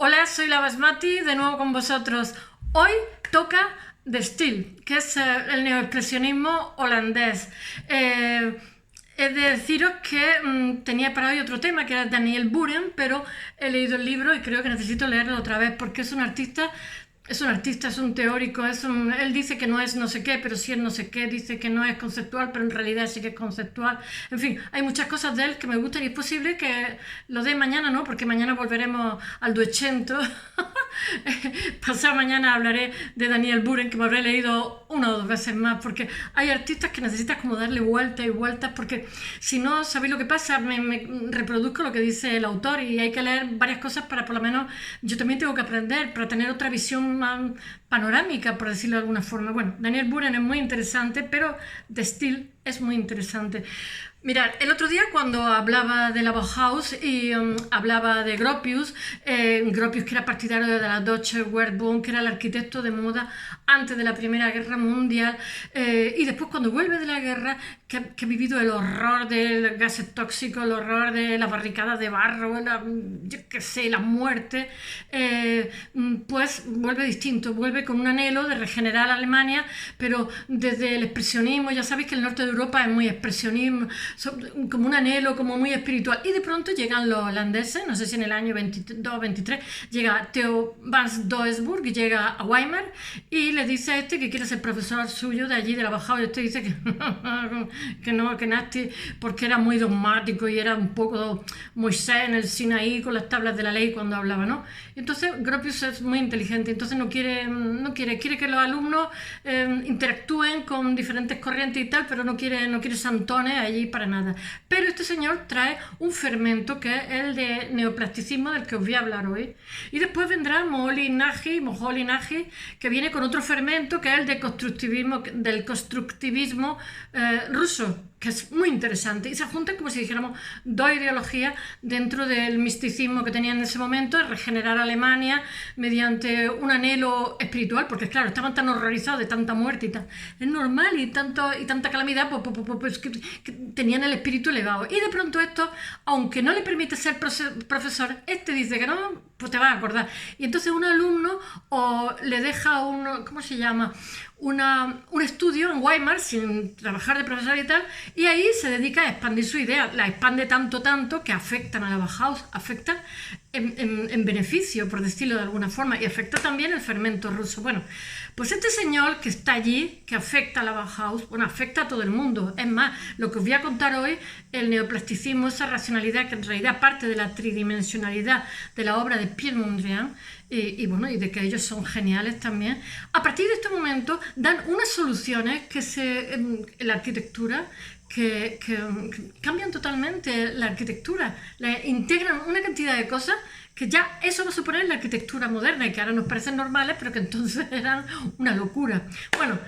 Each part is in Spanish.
Hola, soy la Basmati, de nuevo con vosotros. Hoy toca De Stijl, que es el neoexpresionismo holandés. He de deciros que tenía para hoy otro tema, que era Daniel Buren, pero he leído el libro y creo que necesito leerlo otra vez, porque es un artista, es un teórico, él dice que no es no sé qué, pero sí es no sé qué, dice que no es conceptual, pero en realidad sí que es conceptual. En fin, hay muchas cosas de él que me gustan y es posible que lo dé mañana, ¿no? Porque mañana volveremos al Duecento. Pasado mañana hablaré de Daniel Buren, que me habré leído una o dos veces más, porque hay artistas que necesitas como darle vueltas y vueltas, porque si no, ¿sabéis lo que pasa? Me reproduzco lo que dice el autor y hay que leer varias cosas para por lo menos, yo también tengo que aprender, para tener otra visión más panorámica, por decirlo de alguna forma. Bueno, Daniel Buren es muy interesante, pero De Stijl es muy interesante. Mirad, el otro día cuando hablaba de la Bauhaus y hablaba de Gropius, Gropius que era partidario de la Deutsche Werkbund, que era el arquitecto de moda antes de la Primera Guerra Mundial, y después cuando vuelve de la guerra, que ha vivido el horror del gases tóxicos, el horror de las barricadas de barro, yo qué sé, la muerte, pues vuelve distinto, vuelve con un anhelo de regenerar Alemania, pero desde el expresionismo. Ya sabéis que el norte de Europa es muy expresionismo, como un anhelo, como muy espiritual, y de pronto llegan los holandeses, no sé si en el año 22 23, llega Theo van Doesburg y llega a Weimar y le dice a este que quiere ser profesor suyo de allí, de la Bauhaus, y este dice que no, que nasty, porque era muy dogmático y era un poco Moisés en el Sinaí con las tablas de la ley cuando hablaba, ¿no? Entonces Gropius es muy inteligente, entonces quiere que los alumnos interactúen con diferentes corrientes y tal, pero no quiere santones allí para nada. Pero este señor trae un fermento que es el de neoplasticismo del que os voy a hablar hoy. Y después vendrá Moholy Nagy, que viene con otro fermento que es el del constructivismo ruso, que es muy interesante, y se juntan como si dijéramos dos ideologías dentro del misticismo que tenían en ese momento, de regenerar Alemania mediante un anhelo espiritual, porque claro, estaban tan horrorizados de tanta muerte y tal, es normal, y tanta calamidad, pues que tenían el espíritu elevado, y de pronto esto, aunque no le permite ser profesor, este dice que no, pues te vas a acordar, y entonces un alumno o le deja ¿cómo se llama? Un estudio en Weimar sin trabajar de profesor y tal, y ahí se dedica a expandir su idea, la expande tanto que afectan a la Bauhaus, afectan en beneficio, por decirlo de alguna forma, y afecta también el fermento ruso. Bueno, pues este señor que está allí, que afecta a la Bauhaus, bueno, afecta a todo el mundo. Es más, lo que os voy a contar hoy, el neoplasticismo, esa racionalidad que en realidad parte de la tridimensionalidad de la obra de Pierre Mondrian, y bueno, y de que ellos son geniales también. A partir de este momento dan unas soluciones en la arquitectura que cambian totalmente la arquitectura, le integran una cantidad de cosas que ya eso va a suponer la arquitectura moderna y que ahora nos parecen normales, pero que entonces eran una locura. Bueno,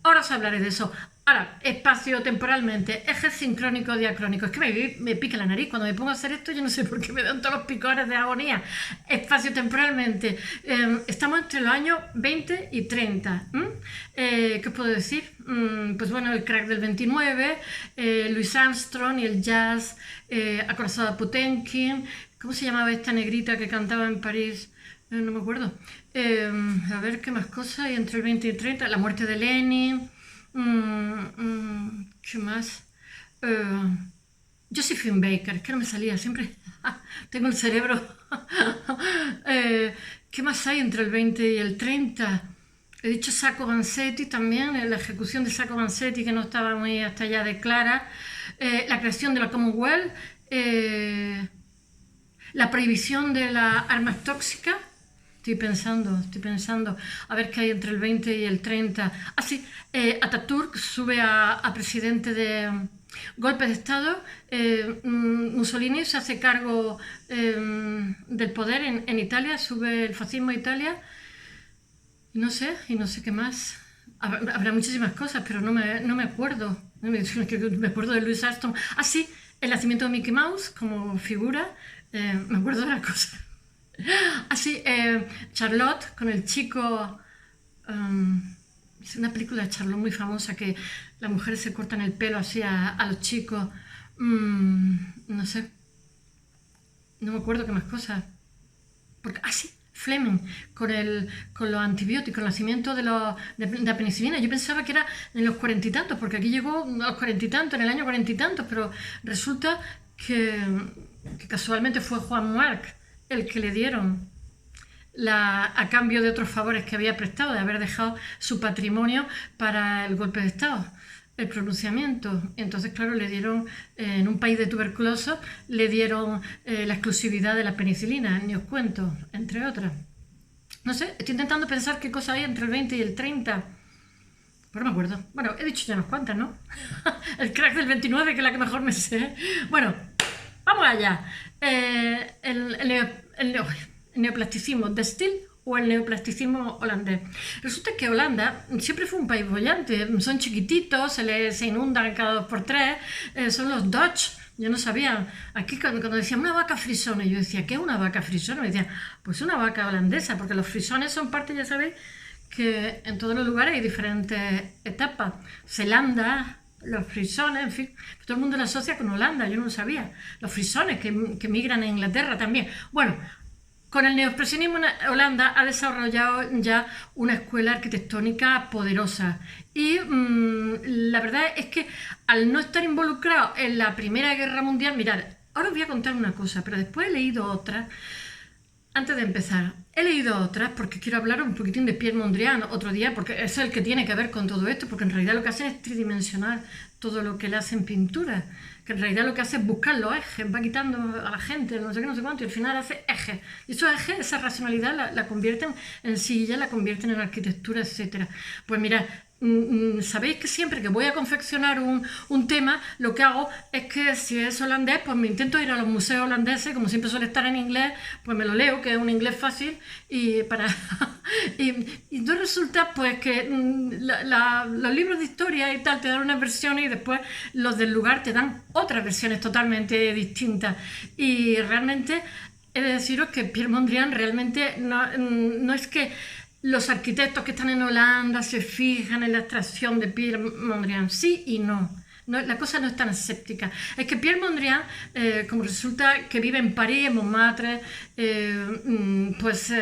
ahora os hablaré de eso. Ahora, espacio-temporalmente, ejes sincrónico-diacrónico. Es que me pica la nariz. Cuando me pongo a hacer esto, yo no sé por qué me dan todos los picores de agonía. Espacio-temporalmente, estamos entre los años 20 y 30. ¿Qué os puedo decir? Pues bueno, el crack del 29, Louis Armstrong y el jazz, acorazado a Potemkin. ¿Cómo se llamaba esta negrita que cantaba en París? No me acuerdo. A ver qué más cosas hay entre el 20 y el 30. La muerte de Lenin. ¿Qué más? Josephine Baker, que no me salía siempre. Tengo el cerebro. ¿Qué más hay entre el 20 y el 30? He dicho Sacco Vanzetti también, la ejecución de Sacco Vanzetti, que no estaba muy hasta allá de clara. La creación de la Commonwealth. La prohibición de las armas tóxicas. Estoy pensando, a ver qué hay entre el 20 y el 30. Ah, sí, Ataturk sube a presidente de golpe de Estado. Mussolini se hace cargo del poder en Italia, sube el fascismo a Italia. Y no sé qué más. Habrá muchísimas cosas, pero no me acuerdo. Me acuerdo de Louis Armstrong. Ah, sí, el nacimiento de Mickey Mouse como figura. Me acuerdo de la cosa. Así, Charlotte con el chico. Es una película de Charlotte muy famosa que las mujeres se cortan el pelo así a los chicos. No sé. No me acuerdo qué más cosas. porque, sí, Fleming, con los antibióticos, el nacimiento de la penicilina. Yo pensaba que era en los 40 y tantos, porque aquí llegó a los 40 y tantos, en el año 40 y tantos, pero resulta que casualmente fue Juan Marc el que le dieron a cambio de otros favores que había prestado, de haber dejado su patrimonio para el golpe de Estado, el pronunciamiento. Entonces, claro, le dieron, en un país de tuberculosos, le dieron la exclusividad de la penicilina, ni os cuento, entre otras. No sé, estoy intentando pensar qué cosa hay entre el 20 y el 30. Pero no me acuerdo. Bueno, he dicho ya unas cuantas, ¿no? El crack del 29, que es la que mejor me sé. Bueno, vamos allá. El neoplasticismo de Still o el neoplasticismo holandés. Resulta que Holanda siempre fue un país bollante, son chiquititos, se inundan cada 2x3, son los Dutch. Yo no sabía, aquí cuando decían una vaca frisona, yo decía, ¿qué es una vaca frisona? Me decían, pues una vaca holandesa, porque los frisones son parte, ya sabéis, que en todos los lugares hay diferentes etapas. Zelanda, los frisones, en fin, todo el mundo lo asocia con Holanda, yo no lo sabía. Los frisones que migran a Inglaterra también. Bueno, con el neoexpresionismo, Holanda ha desarrollado ya una escuela arquitectónica poderosa y la verdad es que al no estar involucrado en la Primera Guerra Mundial, mirad, ahora os voy a contar una cosa, pero después he leído otras. Antes de empezar, he leído otras porque quiero hablar un poquitín de Pierre Mondrian otro día, porque es el que tiene que ver con todo esto, porque en realidad lo que hacen es tridimensional todo lo que le hacen pintura, que en realidad lo que hace es buscar los ejes, va quitando a la gente, no sé qué, no sé cuánto, y al final hace ejes. Y esos ejes, esa racionalidad la convierten en silla, la convierten en arquitectura, etc. Pues mirad, sabéis que siempre que voy a confeccionar un tema, lo que hago es que si es holandés, pues me intento ir a los museos holandeses, como siempre suele estar en inglés, pues me lo leo, que es un inglés fácil, y entonces resulta pues que los libros de historia y tal te dan unas versiones y después los del lugar te dan otras versiones totalmente distintas. Y realmente he de deciros que Pierre Mondrian realmente no es que los arquitectos que están en Holanda se fijan en la abstracción de Pierre Mondrian, sí y no. La cosa no es tan escéptica. Es que Pierre Mondrian, como resulta que vive en París, en Montmartre, pues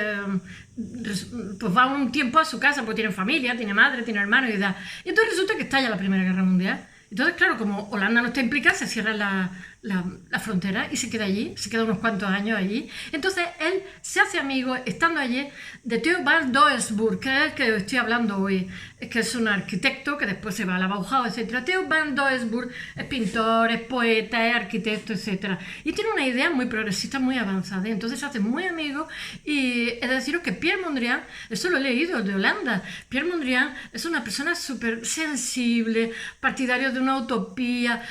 va un tiempo a su casa, porque tiene familia, tiene madre, tiene hermanos y tal. Y entonces resulta que estalla la Primera Guerra Mundial. Entonces, claro, como Holanda no está implicada, se cierra la frontera y se queda allí, se queda unos cuantos años allí. Entonces, él se hace amigo, estando allí, de Theo van Doesburg, que es el que estoy hablando hoy, que es un arquitecto que después se va a la Bauhaus, etc. Theo van Doesburg es pintor, es poeta, es arquitecto, etc. Y tiene una idea muy progresista, muy avanzada. Entonces, se hace muy amigo y es deciros que Pierre Mondrian, eso lo he leído, de Holanda, Pierre Mondrian es una persona súper sensible, partidario de una utopía,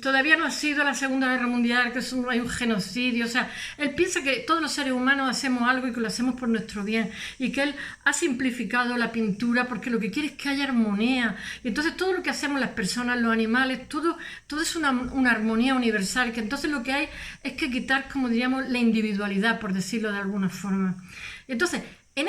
todavía no ha sido la Segunda Guerra Mundial, que hay un genocidio, o sea, él piensa que todos los seres humanos hacemos algo y que lo hacemos por nuestro bien, y que él ha simplificado la pintura porque lo que quiere es que haya armonía, y entonces todo lo que hacemos las personas, los animales, todo es una armonía universal, que entonces lo que hay es que quitar, como diríamos, la individualidad, por decirlo de alguna forma. Entonces, en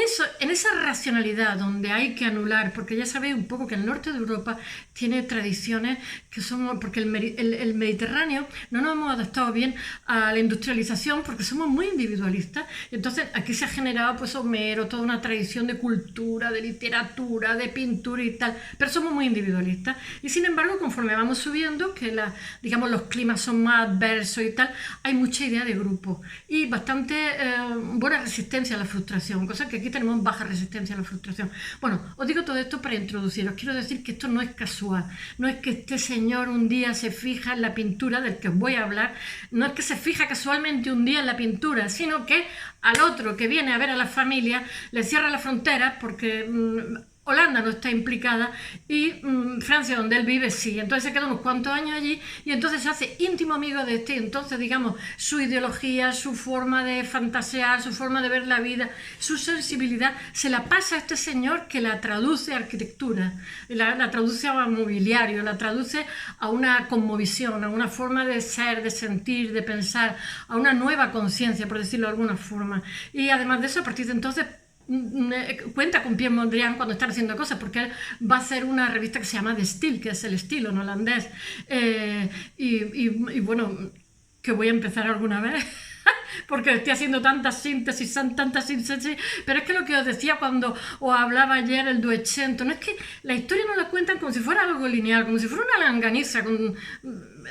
esa racionalidad donde hay que anular, porque ya sabéis un poco que el norte de Europa tiene tradiciones que son, porque el Mediterráneo no nos hemos adaptado bien a la industrialización porque somos muy individualistas, entonces aquí se ha generado pues Homero, toda una tradición de cultura, de literatura, de pintura y tal, pero somos muy individualistas y sin embargo conforme vamos subiendo, que digamos los climas son más adversos y tal, hay mucha idea de grupo y bastante buena resistencia a la frustración, cosa que aquí tenemos baja resistencia a la frustración. Bueno, os digo todo esto para introduciros. Quiero decir que esto no es casual. No es que este señor un día se fija en la pintura del que os voy a hablar. No es que se fija casualmente un día en la pintura, sino que al otro que viene a ver a la familia le cierra la frontera porque Holanda no está implicada y Francia, donde él vive, sí. Entonces se queda unos cuantos años allí y entonces se hace íntimo amigo de este. Entonces, digamos, su ideología, su forma de fantasear, su forma de ver la vida, su sensibilidad, se la pasa a este señor que la traduce a arquitectura, la traduce a mobiliario, la traduce a una cosmovisión, a una forma de ser, de sentir, de pensar, a una nueva conciencia, por decirlo de alguna forma. Y además de eso, a partir de entonces, cuenta con Pierre Mondrian cuando están haciendo cosas, porque él va a hacer una revista que se llama The Style, que es el estilo en holandés, y bueno, que voy a empezar alguna vez porque estoy haciendo tanta síntesis, pero es que lo que os decía cuando os hablaba ayer el Duecento, no es que la historia no la cuentan como si fuera algo lineal, como si fuera una longaniza con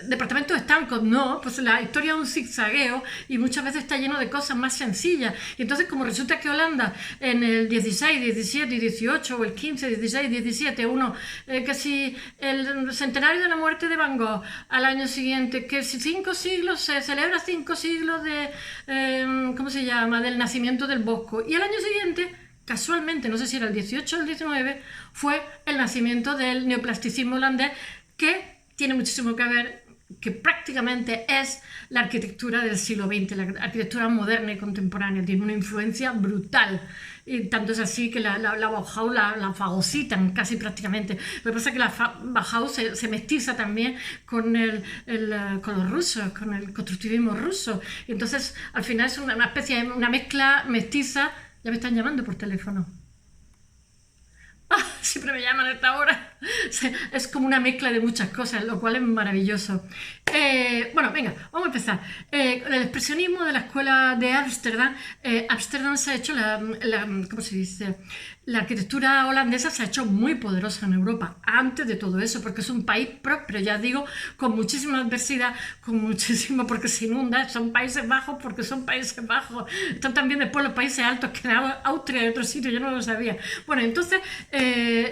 departamentos estancos, no, pues la historia es un zigzagueo y muchas veces está lleno de cosas más sencillas. Y entonces, como resulta que Holanda en el 16, 17 y 18, o el 15, 16, 17, que si el centenario de la muerte de Van Gogh al año siguiente, que si 5 siglos, se celebra 5 siglos de, ¿cómo se llama?, del nacimiento del Bosco. Y al año siguiente, casualmente, no sé si era el 18 o el 19, fue el nacimiento del neoplasticismo holandés, que tiene muchísimo que ver, que prácticamente es la arquitectura del siglo XX, la arquitectura moderna y contemporánea, tiene una influencia brutal. Y tanto es así que la Bauhaus la fagocitan casi prácticamente. Lo que pasa es que la Bauhaus se mestiza también con los rusos, con el constructivismo ruso. Y entonces, al final es una especie de una mezcla mestiza. Ya me están llamando por teléfono. Siempre me llaman a esta hora. Es como una mezcla de muchas cosas, lo cual es maravilloso. Bueno, venga, vamos a empezar. El expresionismo de la escuela de Ámsterdam. Ámsterdam se ha hecho ¿cómo se dice? La arquitectura holandesa se ha hecho muy poderosa en Europa antes de todo eso, porque es un país próspero, ya digo, con muchísima adversidad, porque se inunda, son Países Bajos porque son Países Bajos. Están también después los países altos, que en Austria y otros sitios, yo no lo sabía. Bueno, entonces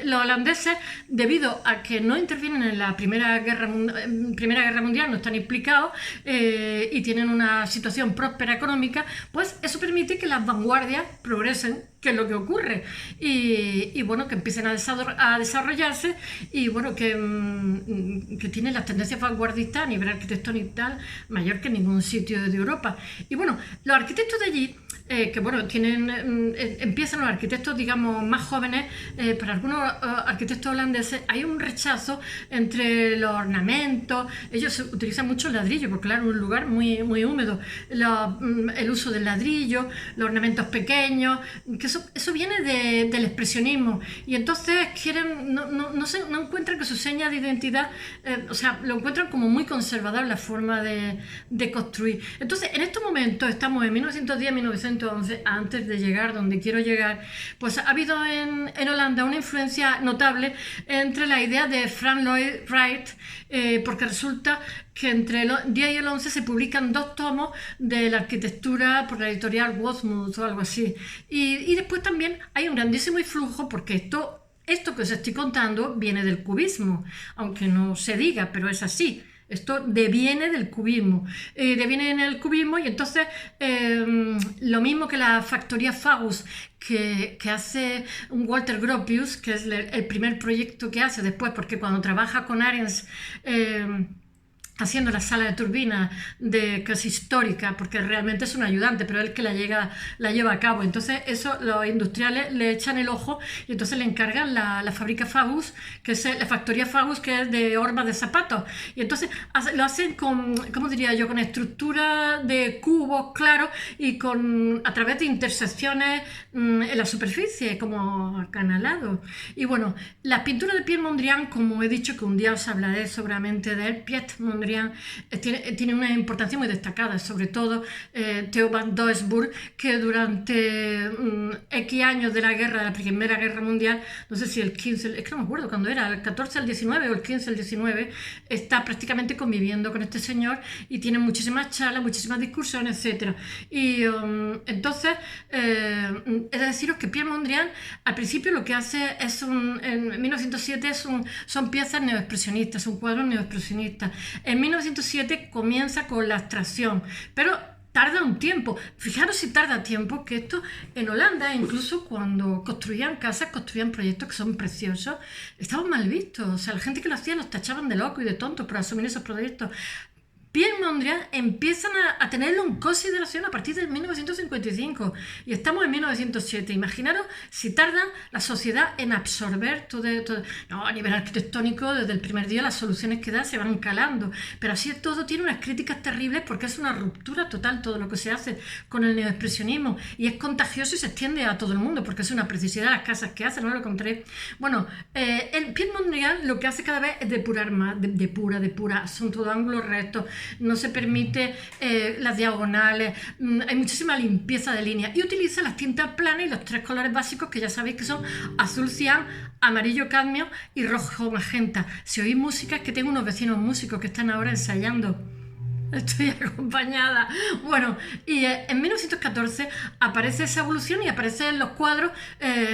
los holandeses, debido a que no intervienen en la Primera Guerra Mundial, no están implicados y tienen una situación próspera económica, pues eso permite que las vanguardias progresen, que es lo que ocurre, y bueno, que empiecen a desarrollarse, y bueno, que tienen las tendencias vanguardistas a nivel arquitectónico mayor que en ningún sitio de Europa. Y bueno, los arquitectos de allí, que bueno, empiezan los arquitectos, digamos, más jóvenes. Para algunos arquitectos holandeses hay un rechazo entre los ornamentos. Ellos utilizan mucho el ladrillo, porque claro, es un lugar muy, muy húmedo. El uso del ladrillo, los ornamentos pequeños, que eso viene del expresionismo, y entonces no encuentran que su seña de identidad, o sea, lo encuentran como muy conservador la forma de construir. Entonces, en estos momentos estamos en 1910-1911, antes de llegar donde quiero llegar, pues ha habido en Holanda una influencia notable entre la idea de Frank Lloyd Wright, porque resulta que entre el 10 y el 11 se publican 2 tomos de la arquitectura por la editorial Wordsmouth o algo así. Y después también hay un grandísimo influjo, porque esto que os estoy contando viene del cubismo, aunque no se diga, pero es así. Esto deviene del cubismo, deviene en el cubismo, y entonces lo mismo que la factoría Fagus que hace un Walter Gropius, que es el primer proyecto que hace después, porque cuando trabaja con Arens haciendo la sala de turbinas, que es histórica, porque realmente es un ayudante, pero él que la lleva a cabo. Entonces eso los industriales le echan el ojo, y entonces le encargan la fábrica Fagus, que es la factoría Fagus, que es de hormas de zapatos. Y entonces lo hacen con, ¿cómo diría yo?, con estructura de cubos claros y a través de intersecciones en la superficie, como acanalado. Y bueno, las pinturas de Pierre Mondrian, como he dicho que un día os hablaré seguramente de él, Pierre Mondrian tiene una importancia muy destacada, sobre todo Theo van Doesburg, que durante X años de la Primera Guerra Mundial, no sé si el 15, es que no me acuerdo cuándo era, el 14 al 19 o el 15 al 19, está prácticamente conviviendo con este señor, y tiene muchísimas charlas, muchísimas discusiones, etc. Y entonces, he de deciros que Pierre Mondrian al principio lo que hace en 1907 son piezas neoexpresionistas, son cuadros neoexpresionistas. En 1907 comienza con la abstracción, pero tarda un tiempo. Fijaros si tarda tiempo, que esto en Holanda, incluso cuando construían casas, construían proyectos que son preciosos, estaban mal vistos. O sea, la gente que lo hacía los tachaban de locos y de tontos por asumir esos proyectos. Pierre Mondrian empiezan a tenerlo en consideración a partir de 1955, y estamos en 1907. Imaginaros si tarda la sociedad en absorber todo. No, a nivel arquitectónico, desde el primer día las soluciones que da se van calando, pero así todo tiene unas críticas terribles, porque es una ruptura total todo lo que se hace con el neoexpresionismo, y es contagioso y se extiende a todo el mundo, porque es una precisidad las casas que hace, no lo contaré. Bueno, el Pierre Mondrian lo que hace cada vez es depurar más, depura, son todo ángulos rectos. no se permite las diagonales, hay muchísima limpieza de líneas y utiliza las tintas planas y los 3 colores básicos que ya sabéis que son azul cian, amarillo cadmio y rojo magenta. Si oís música es que tengo unos vecinos músicos que están ahora ensayando. Estoy acompañada. Bueno, y en 1914 aparece esa evolución y aparecen los cuadros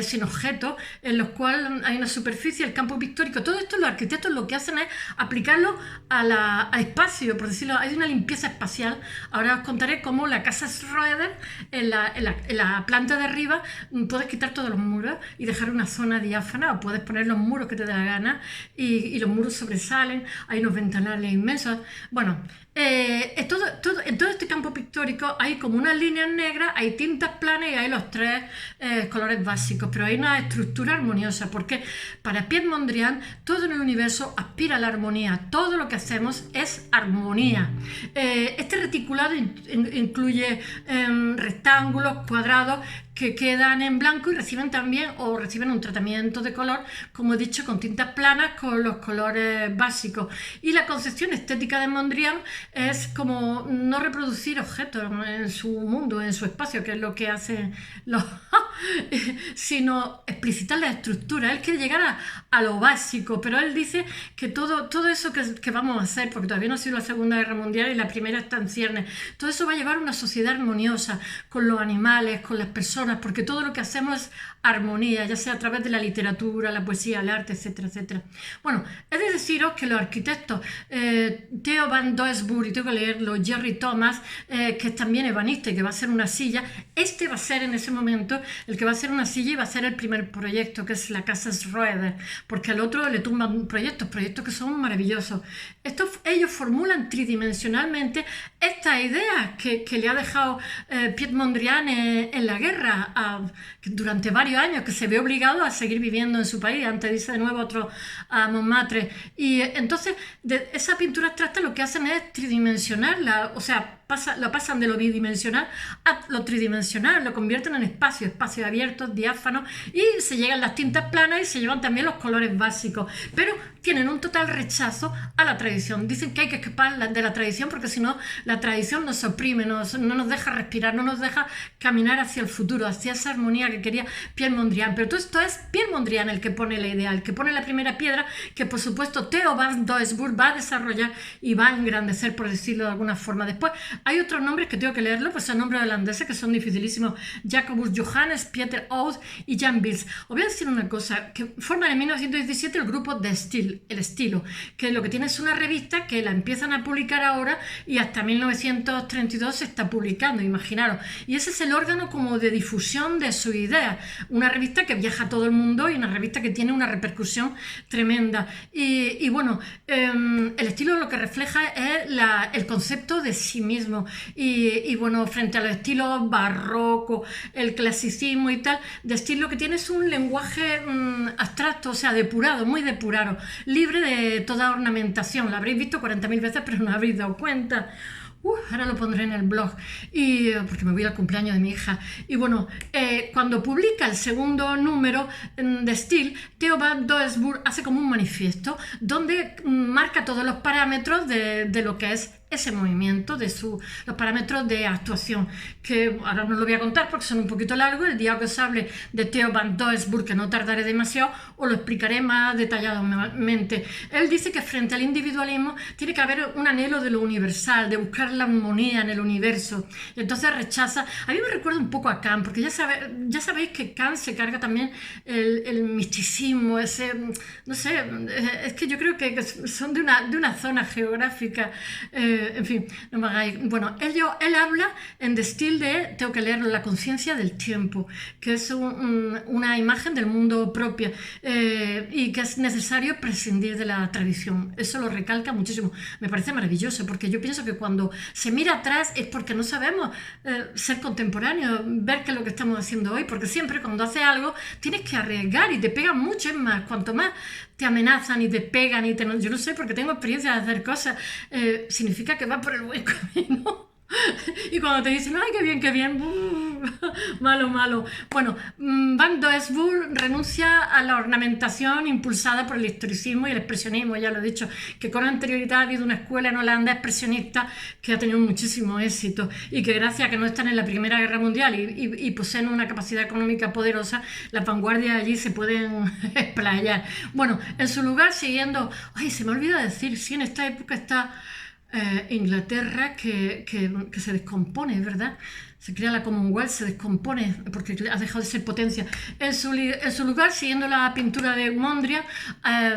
sin objetos, en los cuales hay una superficie, el campo pictórico. Todo esto los arquitectos lo que hacen es aplicarlo al espacio, por decirlo, hay una limpieza espacial. Ahora os contaré cómo la casa Schroeder, en la planta de arriba, puedes quitar todos los muros y dejar una zona diáfana, o puedes poner los muros que te dé la gana y los muros sobresalen, hay unos ventanales inmensos. Bueno, en todo este campo pictórico hay como unas líneas negras, hay tintas planas y hay los 3 colores básicos, pero hay una estructura armoniosa, porque para Piet Mondrian todo en el universo aspira a la armonía, todo lo que hacemos es armonía. Este reticulado incluye rectángulos, cuadrados, que quedan en blanco y reciben un tratamiento de color, como he dicho, con tintas planas, con los colores básicos. Y la concepción estética de Mondrian es como no reproducir objetos en su mundo, en su espacio, que es lo que hacen los sino explicitar la estructura. Él quiere llegar a lo básico, pero él dice que todo eso que vamos a hacer, porque todavía no ha sido la Segunda Guerra Mundial y la primera está en ciernes, todo eso va a llevar a una sociedad armoniosa con los animales, con las personas, porque todo lo que hacemos es armonía, ya sea a través de la literatura, la poesía, el arte, etcétera, etcétera. Bueno, he de deciros que los arquitectos Theo van Doesburg, y tengo que leerlo, Jerry Thomas, que es también ebanista y que va a hacer una silla, este va a ser en ese momento el que va a hacer una silla y va a ser el primer proyecto, que es la casa Schroeder, porque al otro le tumban proyectos que son maravillosos. Ellos formulan tridimensionalmente estas ideas que le ha dejado Piet Mondrian en la guerra, durante varios años, que se ve obligado a seguir viviendo en su país, antes de irse de nuevo a Montmartre. Y entonces, esa pintura abstracta lo que hacen es tridimensionarla, o sea, lo pasan de lo bidimensional a lo tridimensional, lo convierten en espacios abiertos, diáfanos, y se llegan las tintas planas y se llevan también los colores básicos, pero tienen un total rechazo a la tradición. Dicen que hay que escapar de la tradición porque si no la tradición nos oprime, no nos deja respirar, no nos deja caminar hacia el futuro, hacia esa armonía que quería Piet Mondrian. Pero todo esto es Piet Mondrian el que pone la idea, el que pone la primera piedra, que por supuesto Theo van Doesburg va a desarrollar y va a engrandecer, por decirlo de alguna forma. Después hay otros nombres que tengo que leerlo, pues son nombres holandeses que son dificilísimos: Jacobus Johannes, Pieter Oud y Jan Bils. Os voy a decir una cosa, que forman en 1917 el grupo de el estilo, que lo que tiene es una revista que la empiezan a publicar ahora y hasta 1932 se está publicando, imaginaros. Y ese es el órgano como de difusión de su idea, una revista que viaja a todo el mundo y una revista que tiene una repercusión tremenda. Y bueno, el estilo lo que refleja es el concepto de sí mismo. Y bueno, frente a los estilos barroco, el clasicismo y tal, de estilo que tiene es un lenguaje abstracto, o sea, depurado, muy depurado, libre de toda ornamentación. Lo habréis visto 40.000 veces, pero no habréis dado cuenta. Ahora lo pondré en el blog, porque me voy al cumpleaños de mi hija. Y bueno, cuando publica el segundo número de Steel, Theo van Doesburg hace como un manifiesto donde marca todos los parámetros de lo que es ese movimiento, los parámetros de actuación, que ahora no lo voy a contar porque son un poquito largos. El día que os hable de Theo van Doesburg, que no tardaré demasiado, os lo explicaré más detalladamente. Él dice que frente al individualismo tiene que haber un anhelo de lo universal, de buscar la armonía en el universo, y entonces rechaza. A mí me recuerda un poco a Kant, porque ya sabéis que Kant se carga también el misticismo, ese, no sé, es que yo creo que son de una zona geográfica, en fin, no me hagáis. Bueno, él habla en The Still de, tengo que leerlo, la conciencia del tiempo, que es una imagen del mundo propia, y que es necesario prescindir de la tradición. Eso lo recalca muchísimo. Me parece maravilloso, porque yo pienso que cuando se mira atrás es porque no sabemos ser contemporáneos, ver qué es lo que estamos haciendo hoy, porque siempre cuando haces algo tienes que arriesgar y te pegan mucho. Es más, cuanto más te amenazan y te pegan yo no sé, porque tengo experiencia de hacer cosas, significa que vas por el buen camino. Y cuando te dicen, ay, qué bien, malo, malo. Bueno, Van Doesburg renuncia a la ornamentación impulsada por el historicismo y el expresionismo, ya lo he dicho, que con anterioridad ha habido una escuela en Holanda expresionista que ha tenido muchísimo éxito y que gracias a que no están en la Primera Guerra Mundial y poseen una capacidad económica poderosa, las vanguardias allí se pueden explayar. Bueno, en su lugar, siguiendo... Ay, se me olvida decir, sí, en esta época está Inglaterra que se descompone, ¿verdad? Se crea la Commonwealth, se descompone porque ha dejado de ser potencia. En su lugar, siguiendo la pintura de Mondrian,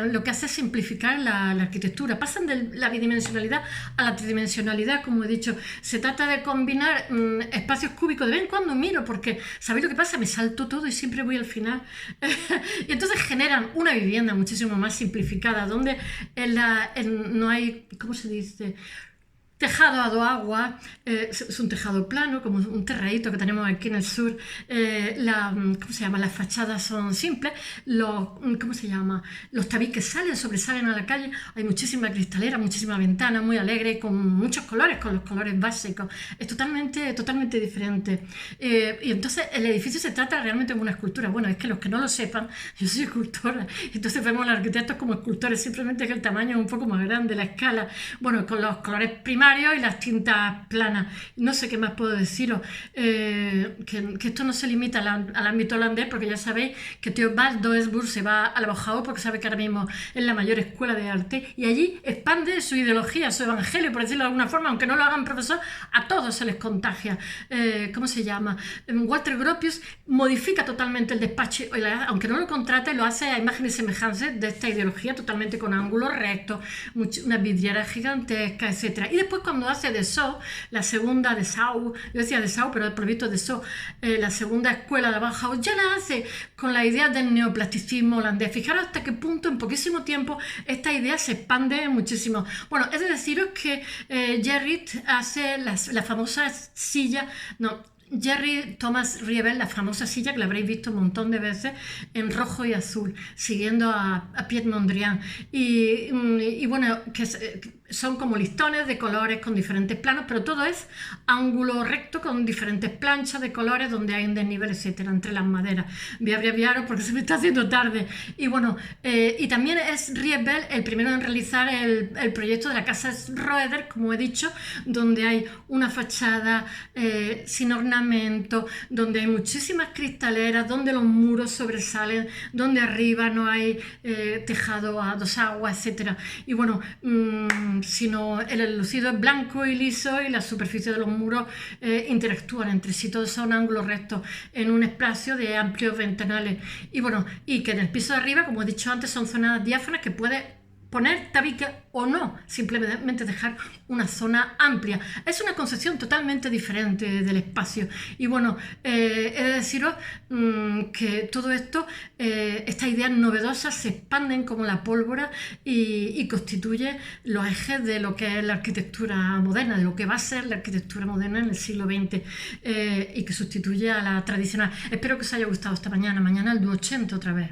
lo que hace es simplificar la arquitectura. Pasan de la bidimensionalidad a la tridimensionalidad, como he dicho. Se trata de combinar espacios cúbicos. De vez en cuando miro, porque ¿sabéis lo que pasa? Me salto todo y siempre voy al final. Y entonces generan una vivienda muchísimo más simplificada, donde no hay, ¿cómo se dice?, tejado a dos aguas, es un tejado plano, como un terradito que tenemos aquí en el sur. ¿Cómo se llama? Las fachadas son simples. ¿Cómo se llama? Los tabiques sobresalen a la calle. Hay muchísima cristalera, muchísima ventana, muy alegre, con muchos colores, con los colores básicos. Es totalmente diferente. Y entonces el edificio se trata realmente como una escultura. Bueno, es que los que no lo sepan, yo soy escultora, entonces vemos a los arquitectos como escultores, simplemente que el tamaño es un poco más grande, la escala. Bueno, con los colores primarios y las tintas planas. No sé qué más puedo deciros. Que esto no se limita al ámbito holandés, porque ya sabéis que Theo Van Doesburg se va a la Bauhaus porque sabe que ahora mismo es la mayor escuela de arte y allí expande su ideología, su evangelio, por decirlo de alguna forma, aunque no lo hagan profesor, a todos se les contagia. ¿Cómo se llama? Walter Gropius modifica totalmente el despacho, aunque no lo contrate, lo hace a imagen y semejanza de esta ideología, totalmente con ángulos rectos, una vidriera gigantesca, etc. Y después cuando hace Dessau, la segunda Dessau, yo decía Dessau, pero he provisto Dessau, la segunda escuela de Bauhaus, ya la hace con la idea del neoplasticismo holandés. Fijaros hasta qué punto en poquísimo tiempo esta idea se expande muchísimo. Bueno, es de deciros que Gerrit hace la famosa silla, Jerry Thomas Riebel, la famosa silla que la habréis visto un montón de veces en rojo y azul, siguiendo a Piet Mondrian. Y bueno, son como listones de colores con diferentes planos, pero todo es ángulo recto con diferentes planchas de colores donde hay un desnivel, etcétera, entre las maderas. Voy a abreviaros porque se me está haciendo tarde. Y bueno, y también es Riebel el primero en realizar el proyecto de la casa Schroeder, como he dicho, donde hay una fachada sin ornamento, donde hay muchísimas cristaleras, donde los muros sobresalen, donde arriba no hay tejado a dos aguas, etcétera. Y bueno, sino el enlucido es blanco y liso y la superficie de los muros interactúan entre sí, todos son ángulos rectos en un espacio de amplios ventanales. Y bueno, y que en el piso de arriba, como he dicho antes, son zonas diáfanas que puede poner tabique o no, simplemente dejar una zona amplia. Es una concepción totalmente diferente del espacio. Y bueno, he de deciros que todo esto, estas ideas novedosas se expanden como la pólvora y constituye los ejes de lo que es la arquitectura moderna, de lo que va a ser la arquitectura moderna en el siglo XX y que sustituye a la tradicional. Espero que os haya gustado esta mañana. Mañana el dúo 80 otra vez.